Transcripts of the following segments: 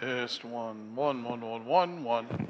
Test one, one, one, one, one, one.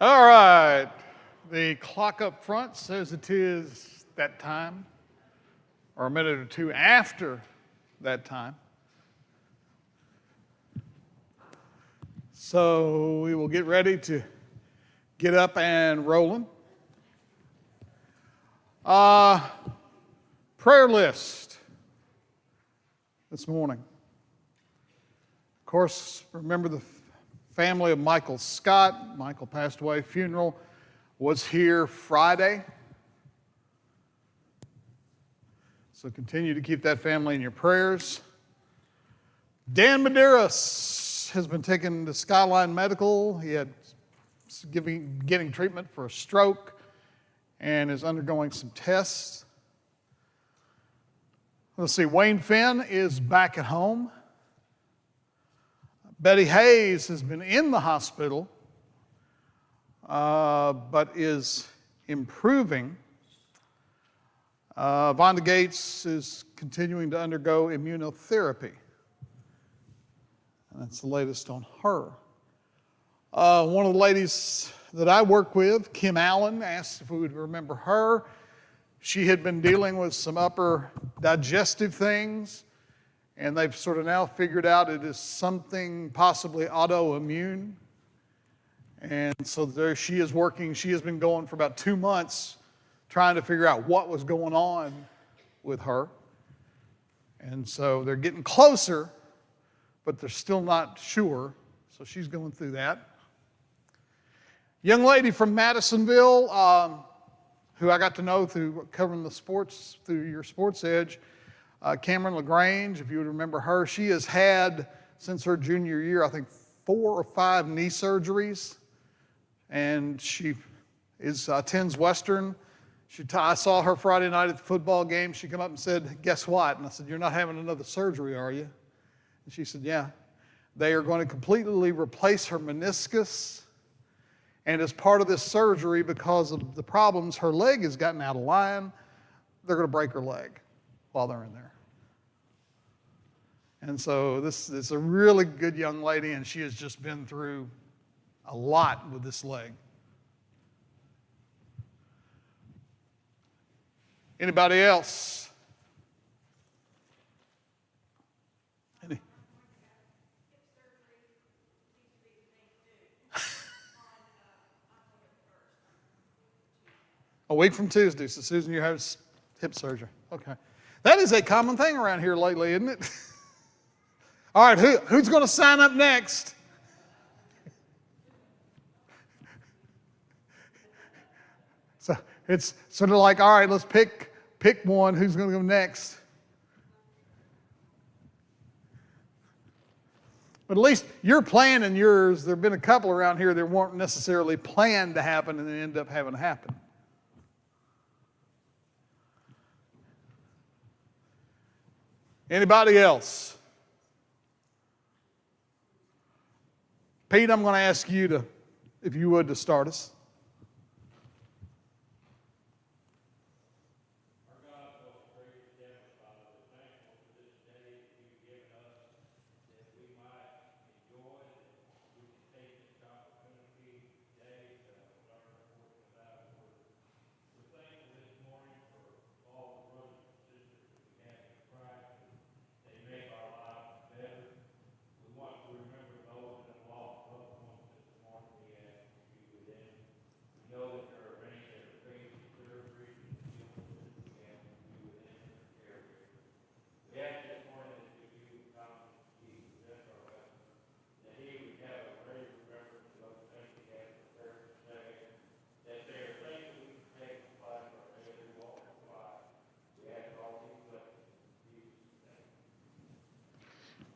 All right. The clock up front says it is that time, or a minute or two after that time. So we will get ready to get up and rolling. Prayer list this morning. Of course, remember the family of Michael Scott. Michael passed away. Funeral was here Friday. So continue to keep that family in your prayers. Dan Medeiros has been taken to Skyline Medical. He had getting treatment for a stroke and is undergoing some tests. Let's see, Wayne Finn is back at home. Betty Hayes has been in the hospital, but is improving. Vonda Gates is continuing to undergo immunotherapy. And that's the latest on her. One of the ladies that I work with, Kim Allen, asked if we would remember her. She had been dealing with some upper digestive things, and they've sort of now figured out it is something possibly autoimmune. And so there she is working. She has been going for about 2 months trying to figure out what was going on with her. And so they're getting closer, but they're still not sure. So she's going through that. Young lady from Madisonville, who I got to know through covering the sports, through your Sports Edge, Cameron LaGrange, if you would remember her, she has had, since her junior year, I think 4 or 5 knee surgeries. And she attends Western. I saw her Friday night at the football game. She came up and said, "Guess what?" And I said, "You're not having another surgery, are you?" And she said, "Yeah." They are going to completely replace her meniscus. And as part of this surgery, because of the problems, her leg has gotten out of line. They're going to break her leg while they're in there. And so this is a really good young lady, and she has just been through a lot with this leg. Anybody else? Any? A week from Tuesday. So Susan, you have hip surgery. Okay. That is a common thing around here lately, isn't it? All right, who's going to sign up next? So it's sort of like, all right, let's pick one. Who's going to go next? But at least you're planning yours. There have been a couple around here that weren't necessarily planned to happen and they end up having to happen. Anybody else? Pete, I'm going to ask you to, if you would, to start us.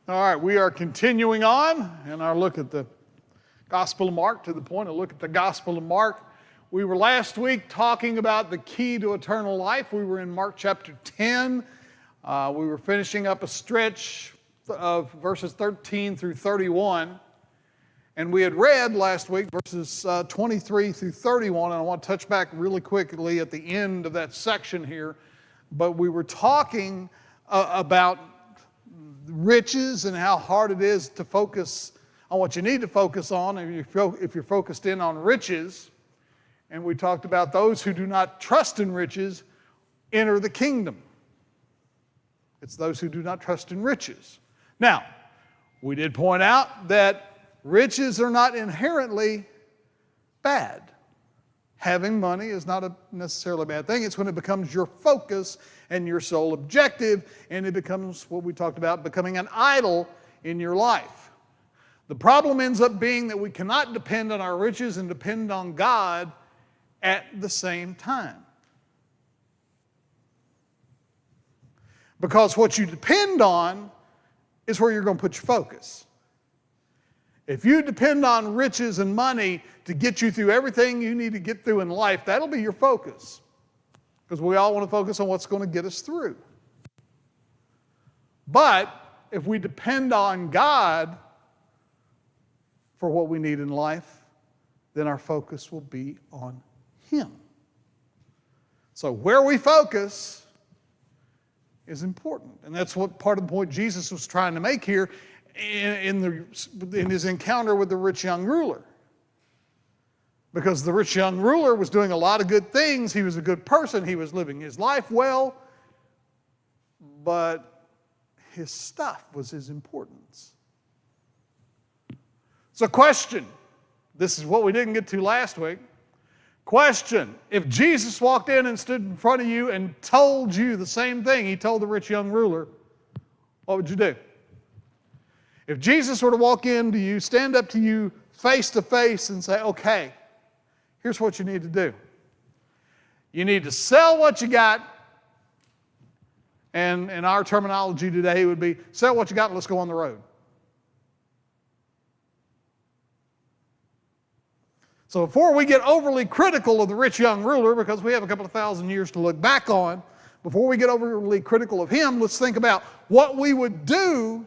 All right, we are continuing on in our look at the Gospel of Mark, to the point of look at the Gospel of Mark. We were last week talking about the key to eternal life. We were in Mark chapter 10. We were finishing up a stretch of verses 13 through 31. And we had read last week verses 23 through 31. And I want to touch back really quickly at the end of that section here. But we were talking about riches and how hard it is to focus on what you need to focus on. If you're focused in on riches, and we talked about those who do not trust in riches enter the kingdom. It's those who do not trust in riches. Now, we did point out that riches are not inherently bad. Having money is not necessarily a bad thing. It's when it becomes your focus and your sole objective, and it becomes what we talked about, becoming an idol in your life. The problem ends up being that we cannot depend on our riches and depend on God at the same time. Because what you depend on is where you're going to put your focus. If you depend on riches and money to get you through everything you need to get through in life, that'll be your focus. Because we all want to focus on what's going to get us through. But if we depend on God for what we need in life, then our focus will be on Him. So where we focus is important. And that's what part of the point Jesus was trying to make here in his encounter with the rich young ruler. Because the rich young ruler was doing a lot of good things. He was a good person. He was living his life well. But his stuff was his importance. So question. This is what we didn't get to last week. Question, if Jesus walked in and stood in front of you and told you the same thing he told the rich young ruler, what would you do? If Jesus were to walk into you, stand up to you face to face and say, okay, here's what you need to do. You need to sell what you got, and in our terminology today it would be, sell what you got and let's go on the road. So before we get overly critical of the rich young ruler, because we have a couple of thousand years to look back on, before we get overly critical of him, let's think about what we would do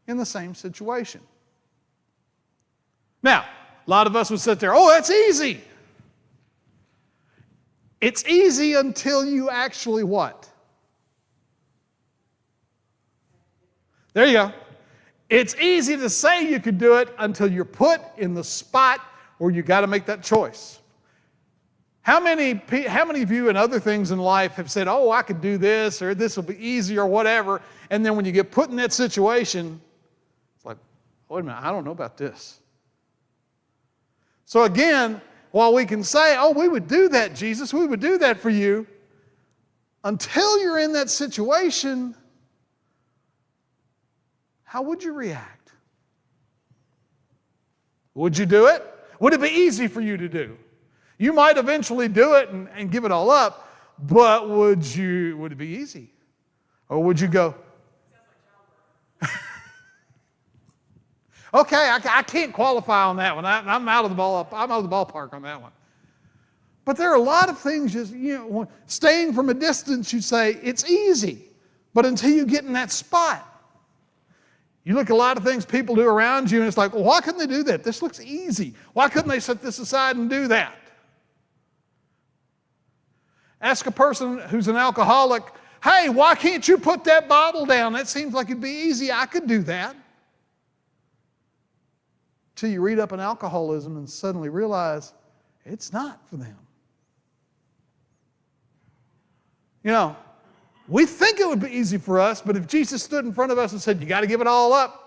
in the same situation. Now, a lot of us would sit there, oh, that's easy. It's easy until you actually what? There you go. It's easy to say you could do it until you're put in the spot where you got to make that choice. How many of you in other things in life have said, oh, I could do this, or this will be easy, or whatever, and then when you get put in that situation, it's like, wait a minute, I don't know about this. So again, while we can say, oh, we would do that, Jesus, we would do that for you, until you're in that situation, how would you react? Would you do it? Would it be easy for you to do? You might eventually do it and give it all up, but would it be easy? Or would you go, okay, I can't qualify on that one. I'm out of the ballpark on that one. But there are a lot of things, just, staying from a distance, you say, it's easy. But until you get in that spot, you look at a lot of things people do around you, and it's like, well, why couldn't they do that? This looks easy. Why couldn't they set this aside and do that? Ask a person who's an alcoholic, hey, why can't you put that bottle down? That seems like it'd be easy. I could do that. Till you read up on alcoholism and suddenly realize it's not for them. We think it would be easy for us, but if Jesus stood in front of us and said, you got to give it all up.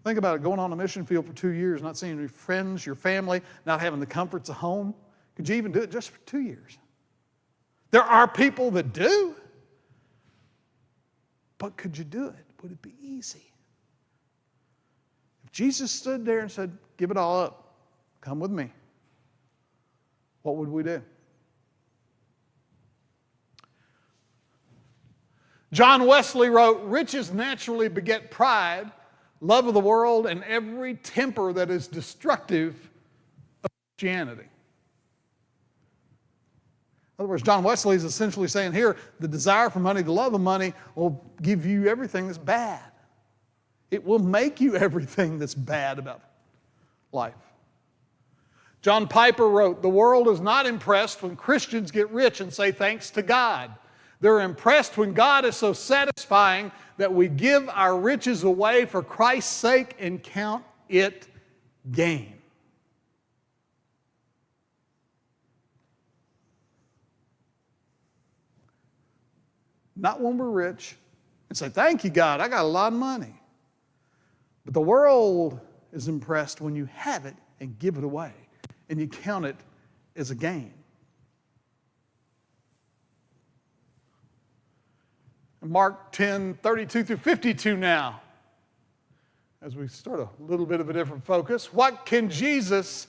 Think about it, going on a mission field for 2 years, not seeing your friends, your family, not having the comforts of home. Could you even do it just for 2 years? There are people that do. But could you do it? Would it be easy? If Jesus stood there and said, give it all up, come with me, what would we do? John Wesley wrote, riches naturally beget pride, love of the world, and every temper that is destructive of Christianity. In other words, John Wesley is essentially saying here, the desire for money, the love of money will give you everything that's bad. It will make you everything that's bad about life. John Piper wrote, the world is not impressed when Christians get rich and say thanks to God. They're impressed when God is so satisfying that we give our riches away for Christ's sake and count it gain. Not when we're rich and say, thank you, God, I got a lot of money. But the world is impressed when you have it and give it away and you count it as a gain. Mark 10:32 through 52 now, as we start a little bit of a different focus. What can Jesus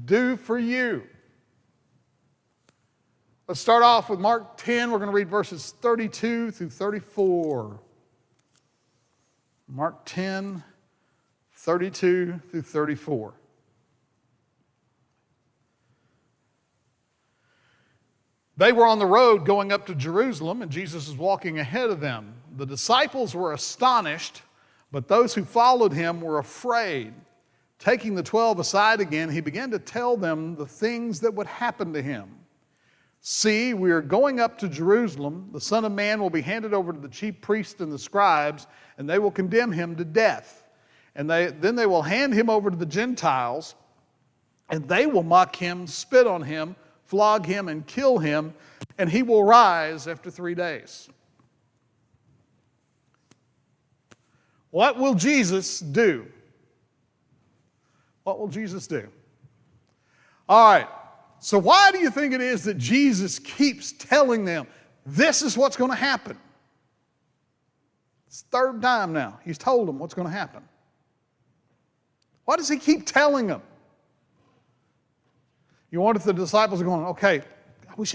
do for you? Let's start off with Mark 10. We're going to read verses 32 through 34. Mark 10, 32 through 34. They were on the road going up to Jerusalem, and Jesus was walking ahead of them. The disciples were astonished, but those who followed him were afraid. Taking the 12 aside again, he began to tell them the things that would happen to him. See, we are going up to Jerusalem. The Son of Man will be handed over to the chief priests and the scribes, and they will condemn him to death. And then they will hand him over to the Gentiles, and they will mock him, spit on him, flog him, and kill him, and he will rise after 3 days. What will Jesus do? What will Jesus do? All right, so why do you think it is that Jesus keeps telling them, this is what's going to happen? It's the third time now he's told them what's going to happen. Why does he keep telling them? You wonder if the disciples are going, okay, I wish,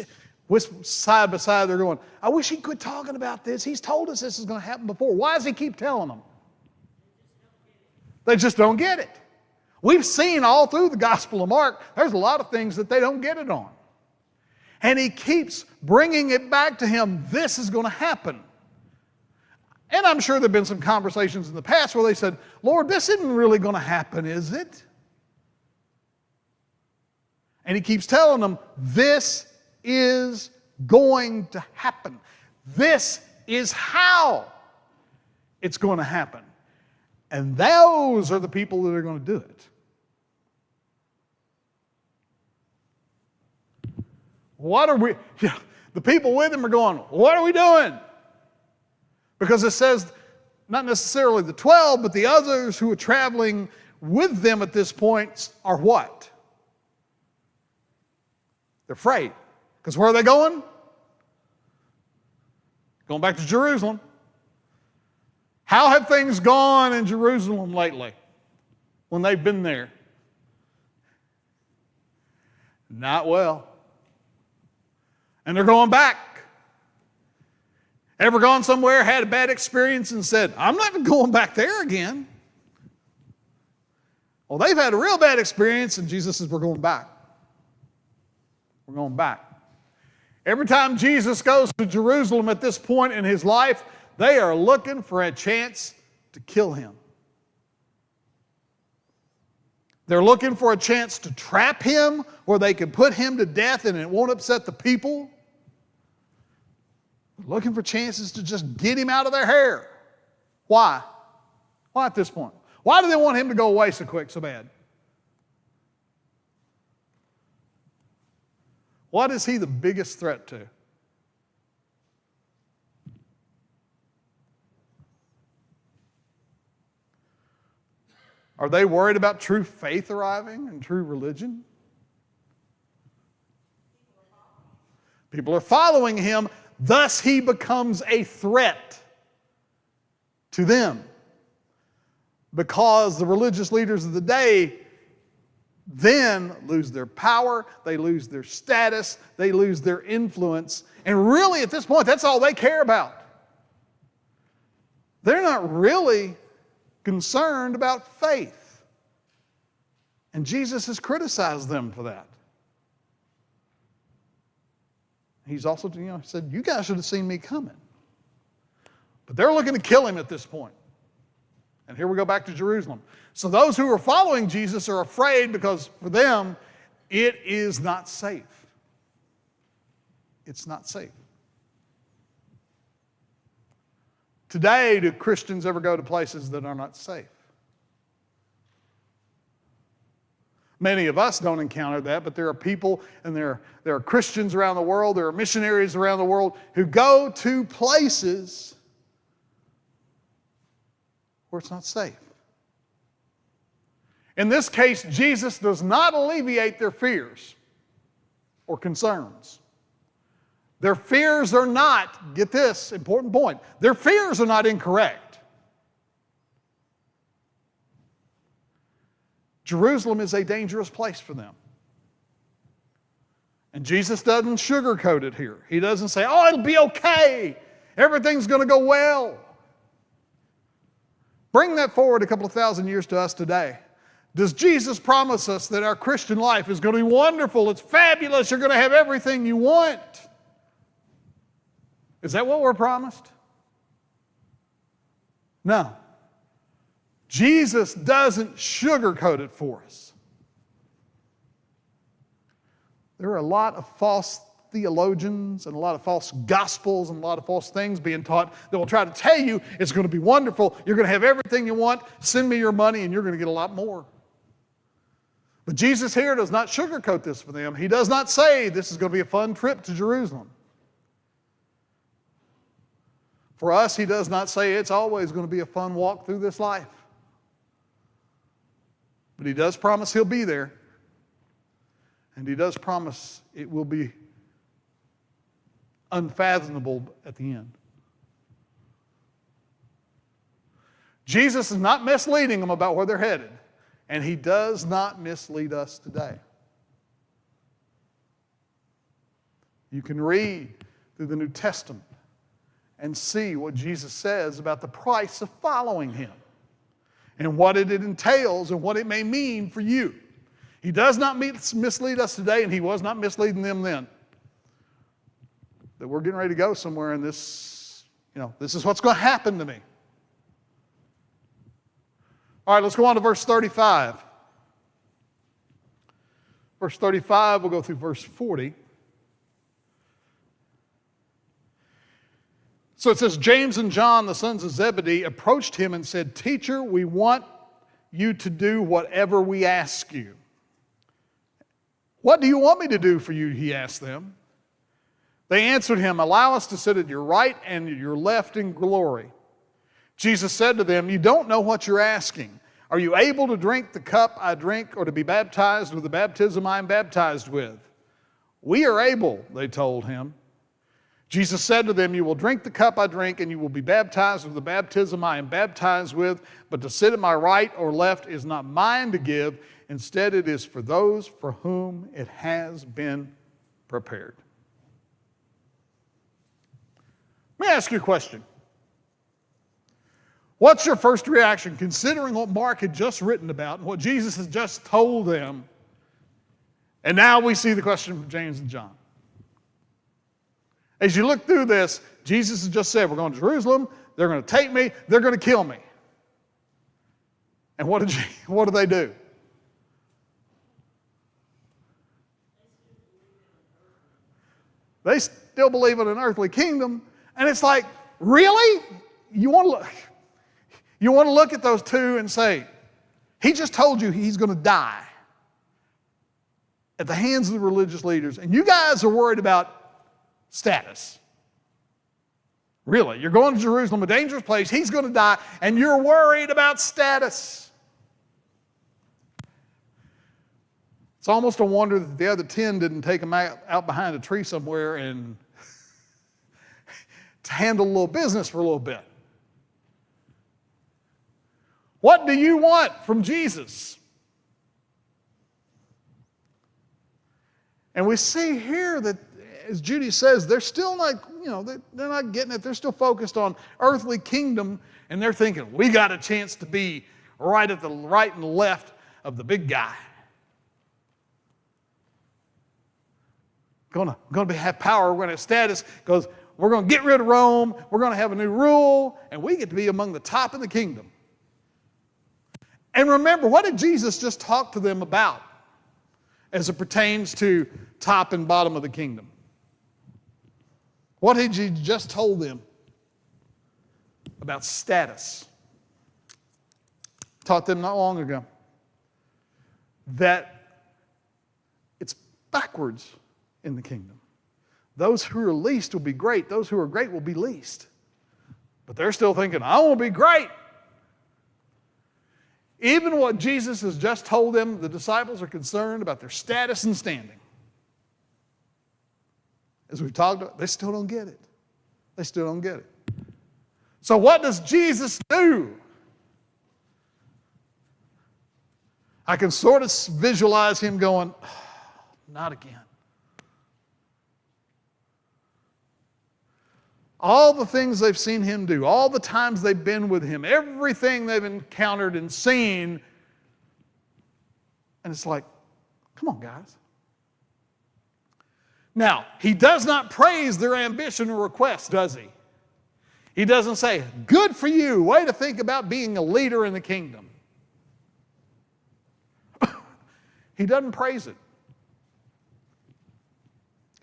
side by side they're going, I wish he'd quit talking about this. He's told us this is going to happen before. Why does he keep telling them? They just don't get it. We've seen all through the Gospel of Mark, there's a lot of things that they don't get it on. And he keeps bringing it back to him, this is going to happen. And I'm sure there have been some conversations in the past where they said, Lord, this isn't really going to happen, is it? And he keeps telling them, this is going to happen. This is how it's going to happen. And those are the people that are going to do it. What are we, the people with him are going, what are we doing? Because it says, not necessarily the 12, but the others who are traveling with them at this point are what? They're afraid. Because where are they going? Going back to Jerusalem. How have things gone in Jerusalem lately when they've been there? Not well. And they're going back. Ever gone somewhere, had a bad experience, and said, I'm not going back there again? Well, they've had a real bad experience, and Jesus says, we're going back. We're going back. Every time Jesus goes to Jerusalem at this point in his life, they are looking for a chance to kill him. They're looking for a chance to trap him where they can put him to death and it won't upset the people. They're looking for chances to just get him out of their hair. Why? Why at this point? Why do they want him to go away so quick, so bad? What is he the biggest threat to? Are they worried about true faith arriving and true religion? People are following him, thus he becomes a threat to them. Because the religious leaders of the day then lose their power, they lose their status, they lose their influence, and really at this point, that's all they care about. They're not really concerned about faith. And Jesus has criticized them for that. He's also, said, you guys should have seen me coming. But they're looking to kill him at this point. And here we go back to Jerusalem. So those who are following Jesus are afraid because for them, it is not safe. It's not safe. Today, do Christians ever go to places that are not safe? Many of us don't encounter that, but there are people and there are Christians around the world, there are missionaries around the world who go to places where it's not safe. In this case, Jesus does not alleviate their fears or concerns. Their fears are not, get this important point, their fears are not incorrect. Jerusalem is a dangerous place for them. And Jesus doesn't sugarcoat it here. He doesn't say, oh, it'll be okay. Everything's going to go well. Bring that forward a couple of thousand years to us today. Does Jesus promise us that our Christian life is going to be wonderful, it's fabulous, you're going to have everything you want? Is that what we're promised? No. Jesus doesn't sugarcoat it for us. There are a lot of false theologians and a lot of false gospels and a lot of false things being taught that will try to tell you it's going to be wonderful, you're going to have everything you want, send me your money and you're going to get a lot more. But Jesus here does not sugarcoat this for them. He does not say this is going to be a fun trip to Jerusalem. For us, he does not say it's always going to be a fun walk through this life. But he does promise he'll be there. And he does promise it will be unfathomable at the end. Jesus is not misleading them about where they're headed. And he does not mislead us today. You can read through the New Testament and see what Jesus says about the price of following him and what it entails and what it may mean for you. He does not mislead us today, and he was not misleading them then. That we're getting ready to go somewhere and this is what's going to happen to me. All right, let's go on to verse 35. Verse 35, we'll go through verse 40. So it says, James and John, the sons of Zebedee, approached him and said, Teacher, we want you to do whatever we ask you. What do you want me to do for you? He asked them. They answered him, Allow us to sit at your right and at your left in glory. Jesus said to them, You don't know what you're asking. Are you able to drink the cup I drink or to be baptized with the baptism I am baptized with? We are able, they told him. Jesus said to them, You will drink the cup I drink and you will be baptized with the baptism I am baptized with, but to sit at my right or left is not mine to give. Instead, it is for those for whom it has been prepared. Let me ask you a question. What's your first reaction considering what Mark had just written about and what Jesus has just told them? And now we see the question from James and John. As you look through this, Jesus has just said, we're going to Jerusalem, they're going to take me, they're going to kill me. And what do they do? They still believe in an earthly kingdom. And it's like, really? You want to look at those two and say, he just told you he's going to die at the hands of the religious leaders, and you guys are worried about status. Really, you're going to Jerusalem, a dangerous place, he's going to die, and you're worried about status. It's almost a wonder that the other 10 didn't take him out behind a tree somewhere and to handle a little business for a little bit. What do you want from Jesus? And we see here that, as Judy says, they're still not, they're not getting it. They're still focused on earthly kingdom, and they're thinking, we got a chance to be right at the right and left of the big guy. Going to have power, we're going to have status, because we're going to get rid of Rome, we're going to have a new rule, and we get to be among the top of the kingdom. And remember, what did Jesus just talk to them about as it pertains to top and bottom of the kingdom? What had he just told them about status. Taught them not long ago that it's backwards in the kingdom. Those who are least will be great. Those who are great will be least. But they're still thinking, I want to be great. Even what Jesus has just told them, the disciples are concerned about their status and standing. As we've talked about, they still don't get it. They still don't get it. So what does Jesus do? I can sort of visualize him going, not again. All the things they've seen him do, all the times they've been with him, everything they've encountered and seen, and it's like, come on, guys. Now, he does not praise their ambition or request, does he? He doesn't say, good for you, way to think about being a leader in the kingdom. He doesn't praise it.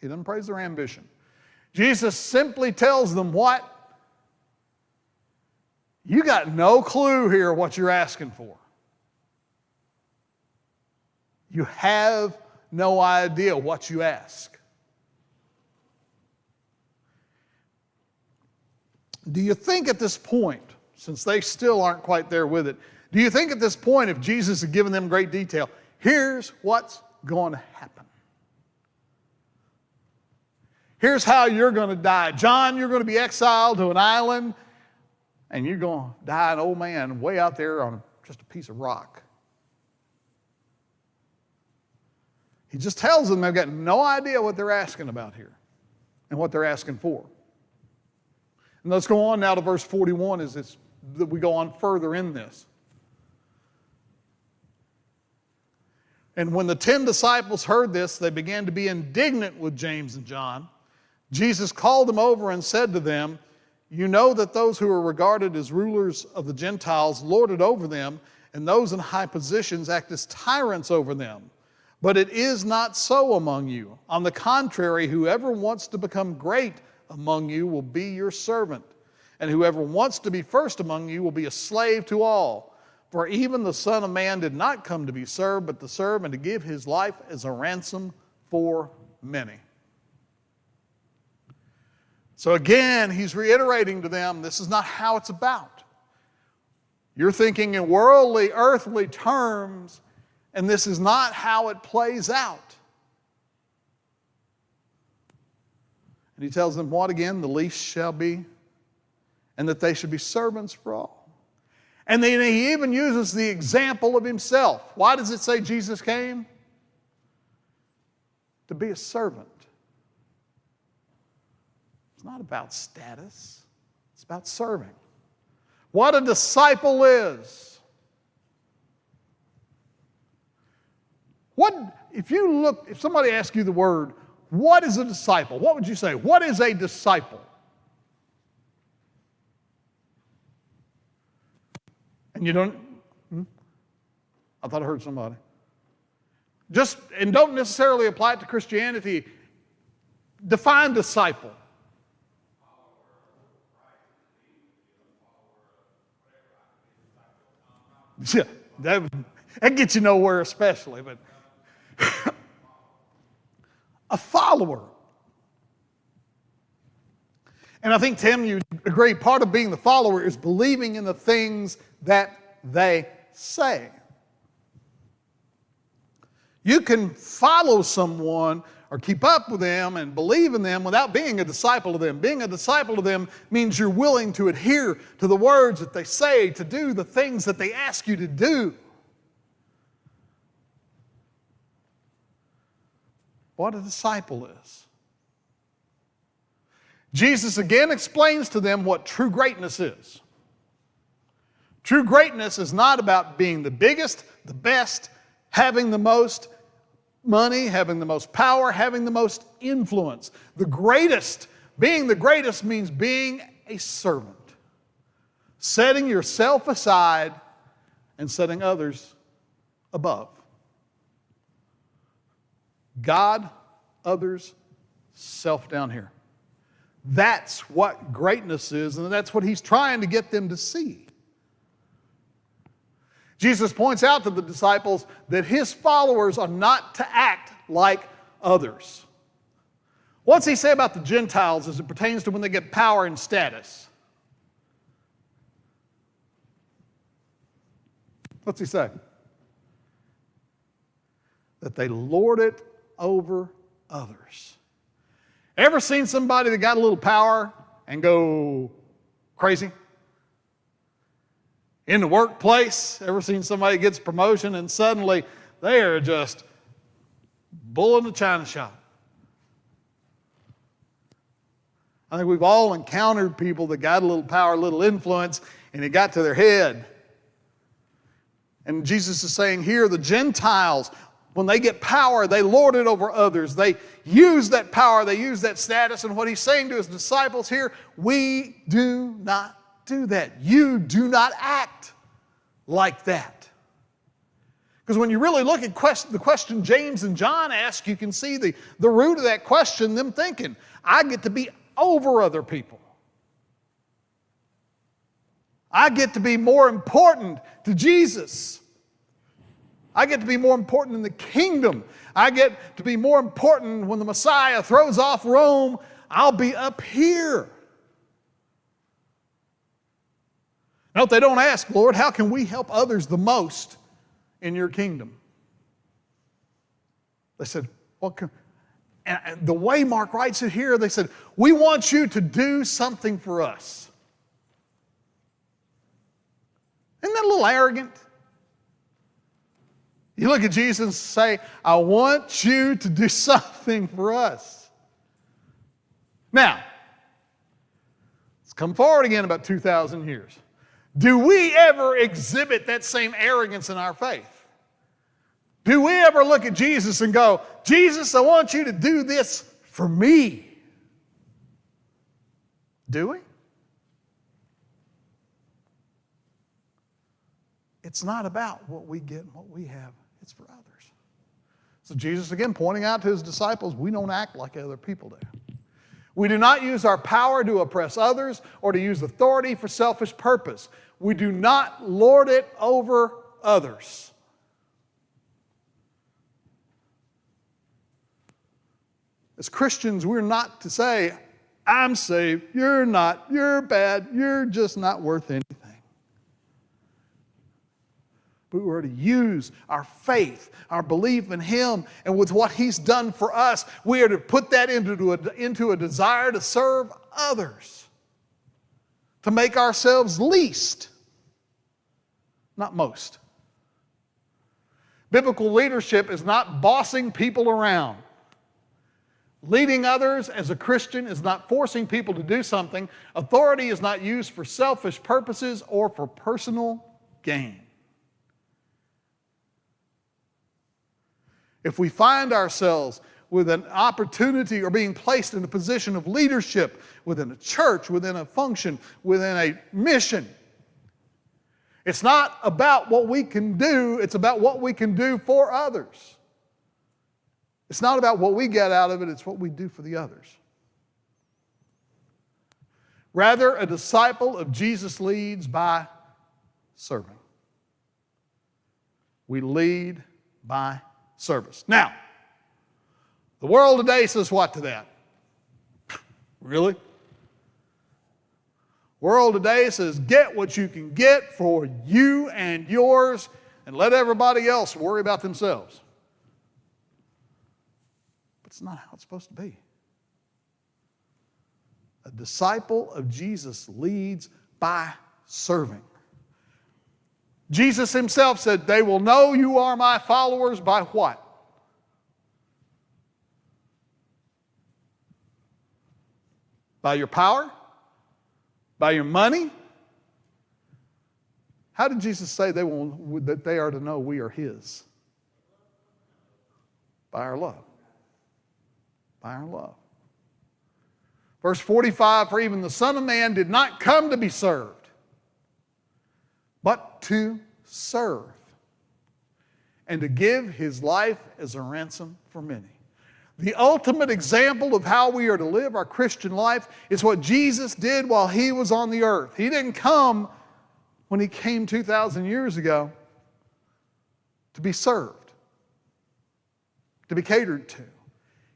He doesn't praise their ambition. Jesus simply tells them what? You got no clue here what you're asking for. You have no idea what you ask. Do you think at this point, since they still aren't quite there with it, do you think at this point, if Jesus had given them great detail, here's what's going to happen? Here's how you're going to die. John, you're going to be exiled to an island, and you're going to die an old man way out there on just a piece of rock. He just tells them they've got no idea what they're asking about here and what they're asking for. And let's go on now to verse 41 as we go on further in this. And when the 10 disciples heard this, they began to be indignant with James and John. Jesus called them over and said to them, you know that those who are regarded as rulers of the Gentiles lord it over them, and those in high positions act as tyrants over them. But it is not so among you. On the contrary, whoever wants to become great among you will be your servant, and whoever wants to be first among you will be a slave to all. For even the Son of Man did not come to be served, but to serve and to give his life as a ransom for many. So again, he's reiterating to them, this is not how it's about. You're thinking in worldly, earthly terms, and this is not how it plays out. And he tells them what again? The least shall be, and that they should be servants for all. And then he even uses the example of himself. Why does it say Jesus came? To be a servant. It's not about status. It's about serving. What a disciple is. If somebody asks you the word, what is a disciple? What would you say? What is a disciple? And you don't, I thought I heard somebody. And don't necessarily apply it to Christianity. Define disciple. Yeah, that gets you nowhere especially, but a follower. And I think, Tim, you agree, part of being the follower is believing in the things that they say. You can follow someone or keep up with them and believe in them without being a disciple of them. Being a disciple of them means you're willing to adhere to the words that they say, to do the things that they ask you to do. What a disciple is. Jesus again explains to them what true greatness is. True greatness is not about being the biggest, the best, having the most money, having the most power, having the most influence. Being the greatest means being a servant. Setting yourself aside and setting others above. God, others, self down here. That's what greatness is, and that's what he's trying to get them to see. Jesus points out to the disciples that his followers are not to act like others. What's he say about the Gentiles as it pertains to when they get power and status? What's he say? That they lord it over others. Ever seen somebody that got a little power and go crazy? In the workplace, ever seen somebody gets promotion and suddenly they are just bull in the china shop? I think we've all encountered people that got a little power, a little influence, and it got to their head. And Jesus is saying here, the Gentiles, when they get power, they lord it over others. They use that power, they use that status. And what he's saying to his disciples here, we do not do that. You do not act like that. Because when you really look at the question James and John ask, you can see the root of that question, them thinking, I get to be over other people. I get to be more important to Jesus. I get to be more important in the kingdom. I get to be more important when the Messiah throws off Rome. I'll be up here. Note, they don't ask, Lord, how can we help others the most in your kingdom? They said, and the way Mark writes it here, they said, we want you to do something for us. Isn't that a little arrogant? You look at Jesus and say, I want you to do something for us. Now, let's come forward again about 2,000 years. Do we ever exhibit that same arrogance in our faith? Do we ever look at Jesus and go, Jesus, I want you to do this for me? Do we? It's not about what we get and what we have. It's for others. So Jesus, again, pointing out to his disciples, we don't act like other people do. We do not use our power to oppress others or to use authority for selfish purpose. We do not lord it over others. As Christians, we're not to say, I'm saved, you're not, you're bad, you're just not worth anything. But we're to use our faith, our belief in him, and with what he's done for us, we are to put that into a desire to serve others, to make ourselves least, not most. Biblical leadership is not bossing people around. Leading others as a Christian is not forcing people to do something. Authority is not used for selfish purposes or for personal gain. If we find ourselves with an opportunity or being placed in a position of leadership within a church, within a function, within a mission, it's not about what we can do, it's about what we can do for others. It's not about what we get out of it, it's what we do for the others. Rather, a disciple of Jesus leads by serving. We lead by service. Now, the world today says what to that? Really? World today says get what you can get for you and yours and let everybody else worry about themselves. But it's not how it's supposed to be. A disciple of Jesus leads by serving. Jesus himself said, they will know you are my followers by what? By your power? By your money? How did Jesus say that they are to know we are his? By our love. By our love. Verse 45, for even the Son of Man did not come to be served, but to serve, and to give his life as a ransom for many. The ultimate example of how we are to live our Christian life is what Jesus did while he was on the earth. He didn't come when he came 2,000 years ago to be served, to be catered to.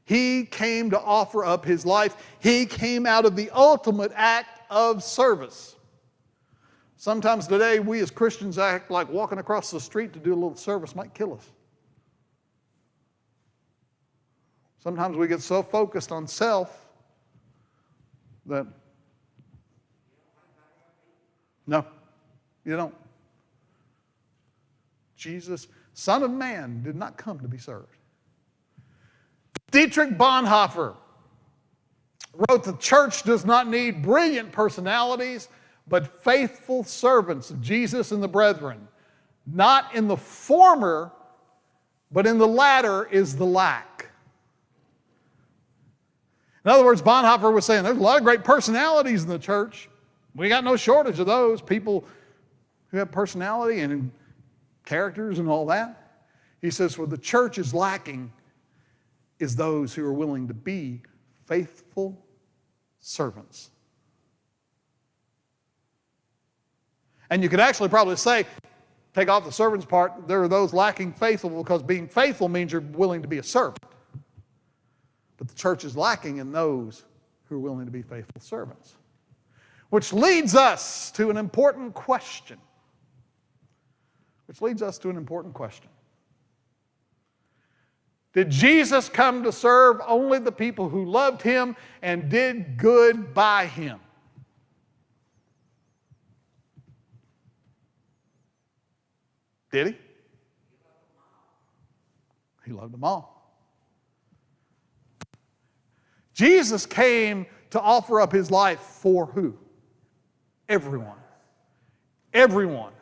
He came to offer up his life. He came out of the ultimate act of service. Sometimes today we as Christians act like walking across the street to do a little service might kill us. Sometimes we get so focused on self that, no, you don't. Jesus, Son of Man, did not come to be served. Dietrich Bonhoeffer wrote, "The church does not need brilliant personalities, but faithful servants of Jesus and the brethren. Not in the former, but in the latter is the lack." In other words, Bonhoeffer was saying there's a lot of great personalities in the church. We got no shortage of those, people who have personality and characters and all that. He says, what the church is lacking is those who are willing to be faithful servants. And you could actually probably say, take off the servant's part, there are those lacking faithful, because being faithful means you're willing to be a servant. But the church is lacking in those who are willing to be faithful servants. Which leads us to an important question. Did Jesus come to serve only the people who loved him and did good by him? Did he? He loved them all. Jesus came to offer up his life for who? Everyone. Everyone.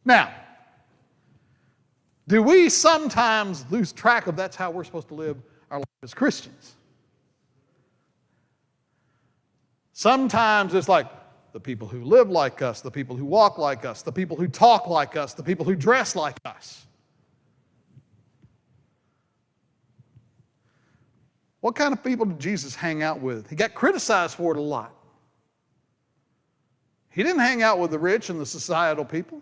Now, do we sometimes lose track of that's how we're supposed to live our life as Christians? Sometimes it's like the people who live like us, the people who walk like us, the people who talk like us, the people who dress like us. What kind of people did Jesus hang out with? He got criticized for it a lot. He didn't hang out with the rich and the societal people.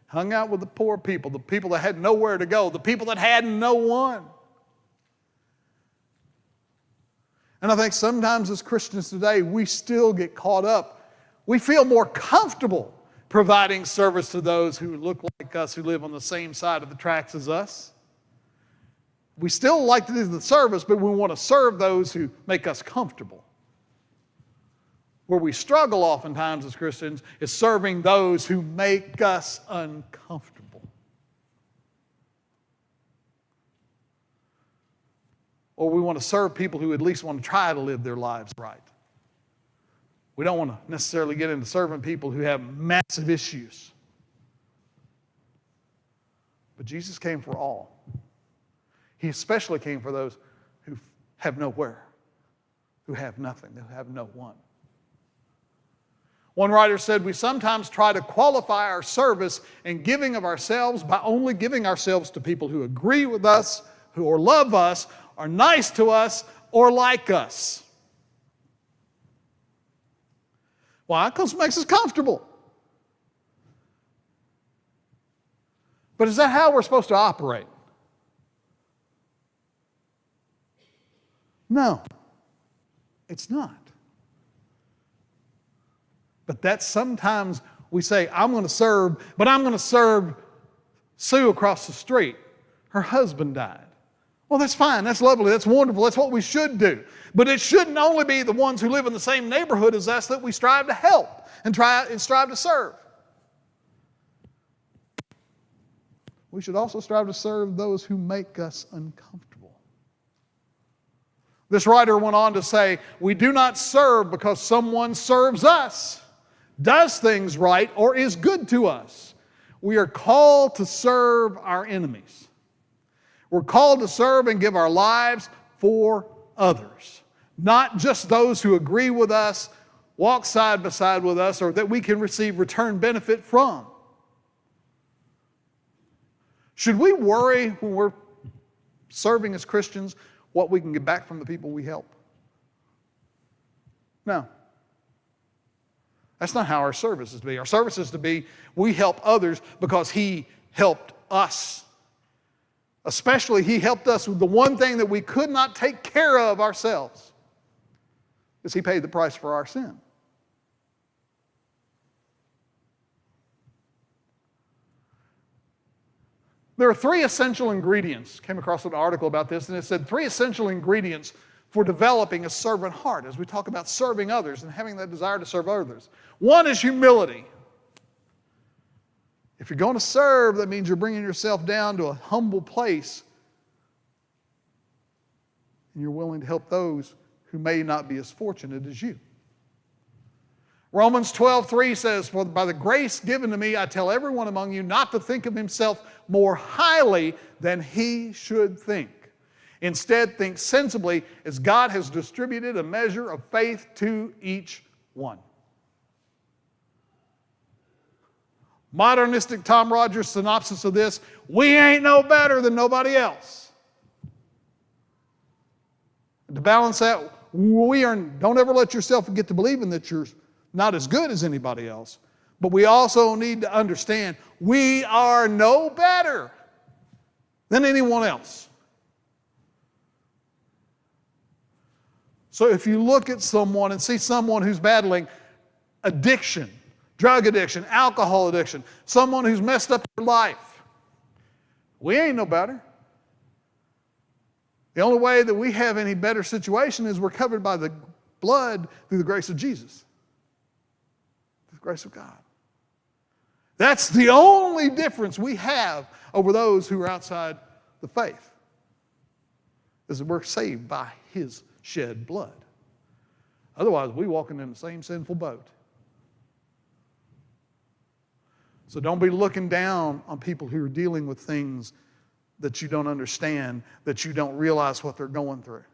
Hung out with the poor people, the people that had nowhere to go, the people that had no one. And I think sometimes as Christians today, we still get caught up. We feel more comfortable providing service to those who look like us, who live on the same side of the tracks as us. We still like to do the service, but we want to serve those who make us comfortable. Where we struggle oftentimes as Christians is serving those who make us uncomfortable. Or we want to serve people who at least want to try to live their lives right. We don't want to necessarily get into serving people who have massive issues. But Jesus came for all. He especially came for those who have nowhere, who have nothing, who have no one. One writer said, we sometimes try to qualify our service and giving of ourselves by only giving ourselves to people who agree with us, who or love us, are nice to us, or like us. Why? Because it makes us comfortable. But is that how we're supposed to operate? No, it's not. But that's sometimes we say, I'm going to serve, but I'm going to serve Sue across the street. Her husband died. Well, that's fine. That's lovely. That's wonderful. That's what we should do. But it shouldn't only be the ones who live in the same neighborhood as us that we strive to help and strive to serve. We should also strive to serve those who make us uncomfortable. This writer went on to say, we do not serve because someone serves us, does things right, or is good to us. We are called to serve our enemies. We're called to serve and give our lives for others, not just those who agree with us, walk side by side with us, or that we can receive return benefit from. Should we worry when we're serving as Christians what we can get back from the people we help? No. That's not how our service is to be. Our service is to be, we help others because He helped us. Especially, He helped us with the one thing that we could not take care of ourselves, is He paid the price for our sin. There are 3 essential ingredients. Came across an article about this, and it said 3 essential ingredients for developing a servant heart as we talk about serving others and having that desire to serve others. One is humility. If you're going to serve, that means you're bringing yourself down to a humble place, and you're willing to help those who may not be as fortunate as you. Romans 12:3 says, "For by the grace given to me, I tell everyone among you not to think of himself more highly than he should think. Instead, think sensibly, as God has distributed a measure of faith to each one." Modernistic Tom Rogers' synopsis of this: we ain't no better than nobody else. And to balance that, don't ever let yourself forget to believe in that you're not as good as anybody else. But we also need to understand we are no better than anyone else. So if you look at someone and see someone who's battling addiction, drug addiction, alcohol addiction, someone who's messed up their life, we ain't no better. The only way that we have any better situation is we're covered by the blood through the grace of Jesus. The grace of God. That's the only difference we have over those who are outside the faith, is that we're saved by His shed blood. Otherwise, we're walking in the same sinful boat. So don't be looking down on people who are dealing with things that you don't understand, that you don't realize what they're going through.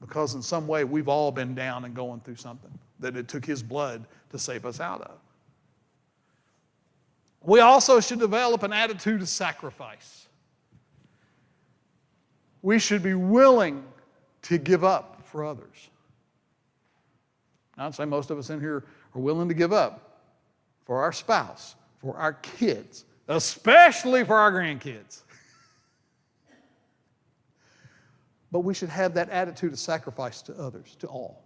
Because in some way, we've all been down and going through something that it took His blood to save us out of. We also should develop an attitude of sacrifice. We should be willing to give up for others. I'd say most of us in here are willing to give up for our spouse, for our kids, especially for our grandkids. But we should have that attitude of sacrifice to others, to all.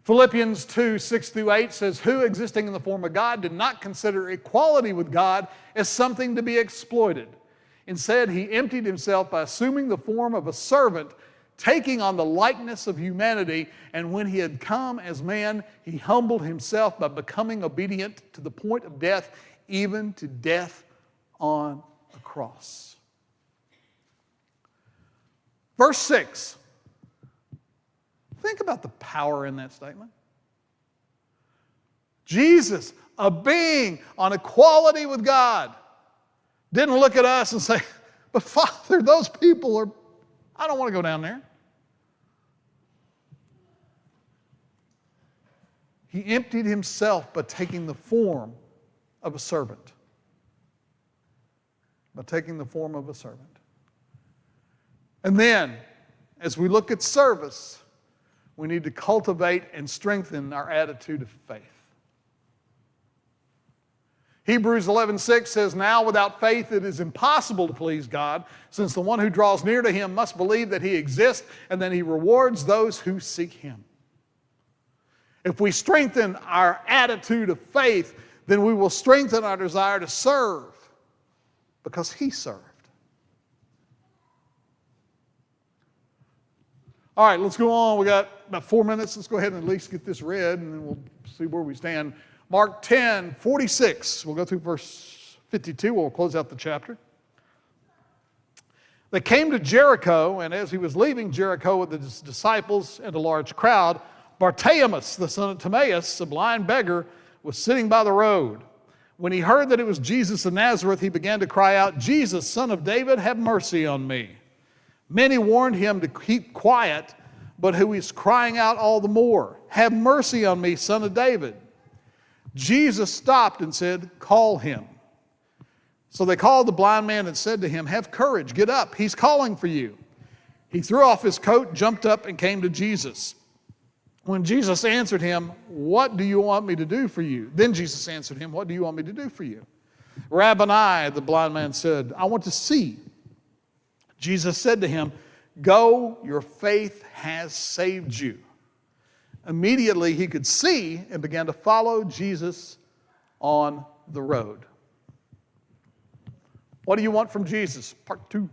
Philippians 2:6-8 says, "Who, existing in the form of God, did not consider equality with God as something to be exploited. Instead, He emptied Himself by assuming the form of a servant, taking on the likeness of humanity, and when He had come as man, He humbled Himself by becoming obedient to the point of death, even to death on a cross." Verse 6. Think about the power in that statement. Jesus, a being on equality with God, didn't look at us and say, "But Father, those people are, I don't want to go down there." He emptied Himself by taking the form of a servant. By taking the form of a servant. And then, as we look at service, we need to cultivate and strengthen our attitude of faith. Hebrews 11:6 says, "Now without faith it is impossible to please God, since the one who draws near to Him must believe that He exists and that He rewards those who seek Him." If we strengthen our attitude of faith, then we will strengthen our desire to serve, because He served. All right, let's go on. We got about 4 minutes. Let's go ahead and at least get this read, and then we'll see where we stand. Mark 10:46. We'll go through verse 52. We'll close out the chapter. They came to Jericho, and as He was leaving Jericho with His disciples and a large crowd, Bartimaeus, the son of Timaeus, a blind beggar, was sitting by the road. When he heard that it was Jesus of Nazareth, he began to cry out, "Jesus, Son of David, have mercy on me." Many warned him to keep quiet, but he was crying out all the more, "Have mercy on me, Son of David." Jesus stopped and said, call him. So they called the blind man and said to him, have courage, get up, he's calling for you. He threw off his coat, jumped up, and came to Jesus. When Jesus answered him, what do you want me to do for you? Then Jesus answered him, what do you want me to do for you? Rabboni, the blind man said, I want to see. Jesus said to him, go, your faith has saved you. Immediately he could see and began to follow Jesus on the road. What do you want from Jesus? Part 2.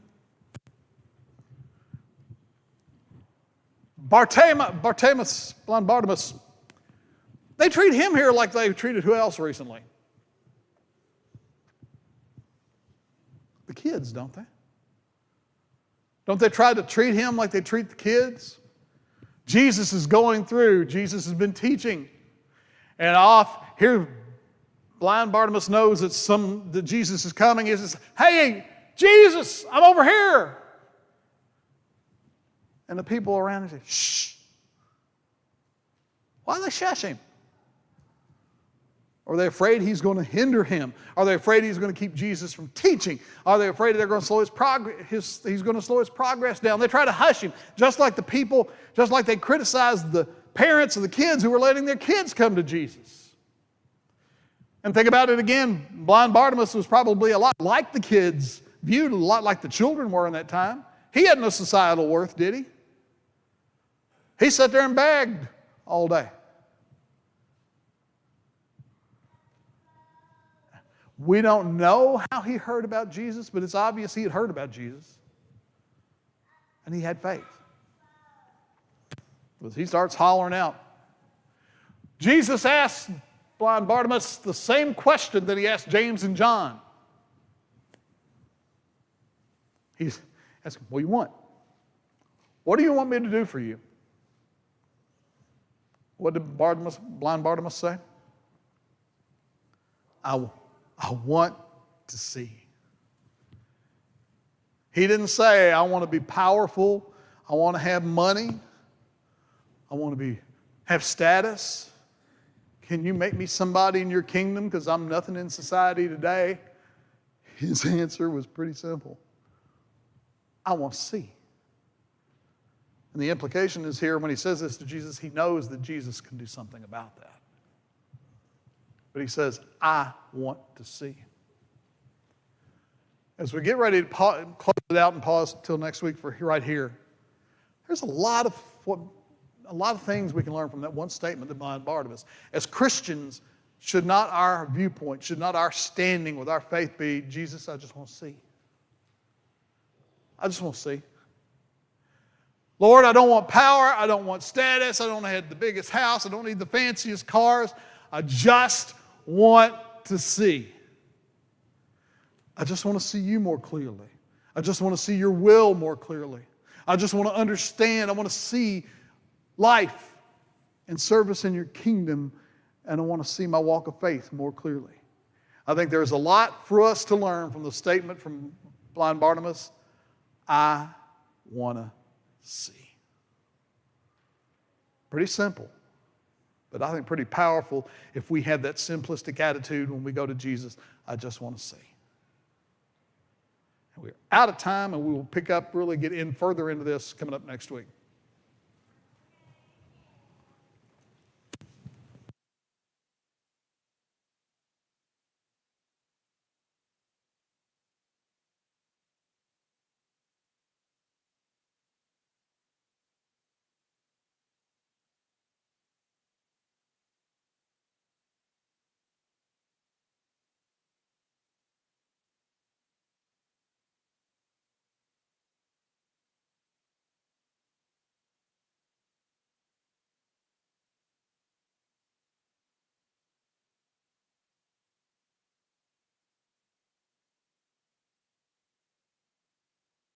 Bartimaeus, blind Bartimaeus, they treat him here like they've treated who else recently? The kids, don't they? Don't they try to treat him like they treat the kids? Jesus is going through. Jesus has been teaching. And off here, blind Bartimaeus knows that Jesus is coming. He says, hey, Jesus, I'm over here. And the people around him say, shh. Why do they shush him? Are they afraid he's going to hinder him? Are they afraid he's going to keep Jesus from teaching? Are they afraid they're going to slow his progress? He's going to slow his progress down. They try to hush him, just like they criticized the parents of the kids who were letting their kids come to Jesus. And think about it again. Blind Bartimaeus was probably a lot like the kids, viewed a lot like the children were in that time. He had no societal worth, did he? He sat there and begged all day. We don't know how he heard about Jesus, but it's obvious he had heard about Jesus. And he had faith. Because he starts hollering out. Jesus asked blind Bartimaeus the same question that he asked James and John. He's asking, what do you want? What do you want me to do for you? What did blind Bartimaeus say? I want to see. He didn't say, I want to be powerful. I want to have money. I want to have status. Can you make me somebody in your kingdom because I'm nothing in society today? His answer was pretty simple. I want to see. And the implication is here when he says this to Jesus, he knows that Jesus can do something about that. But he says, I want to see. As we get ready to close it out and pause until next week for right here, there's a lot of things we can learn from that one statement that blind Bartimaeus. As Christians, should not our viewpoint, should not our standing with our faith be, Jesus, I just want to see. I just want to see. Lord, I don't want power. I don't want status. I don't have the biggest house. I don't need the fanciest cars. I just want to see. I just want to see you more clearly. I just want to see your will more clearly. I just want to understand. I want to see life and service in your kingdom, and I want to see my walk of faith more clearly. I think there's a lot for us to learn from the statement from blind Bartimaeus, I want to see. Pretty simple, but I think pretty powerful if we have that simplistic attitude when we go to Jesus, I just want to see. And we're out of time, and we will pick up, really get in further into this coming up next week.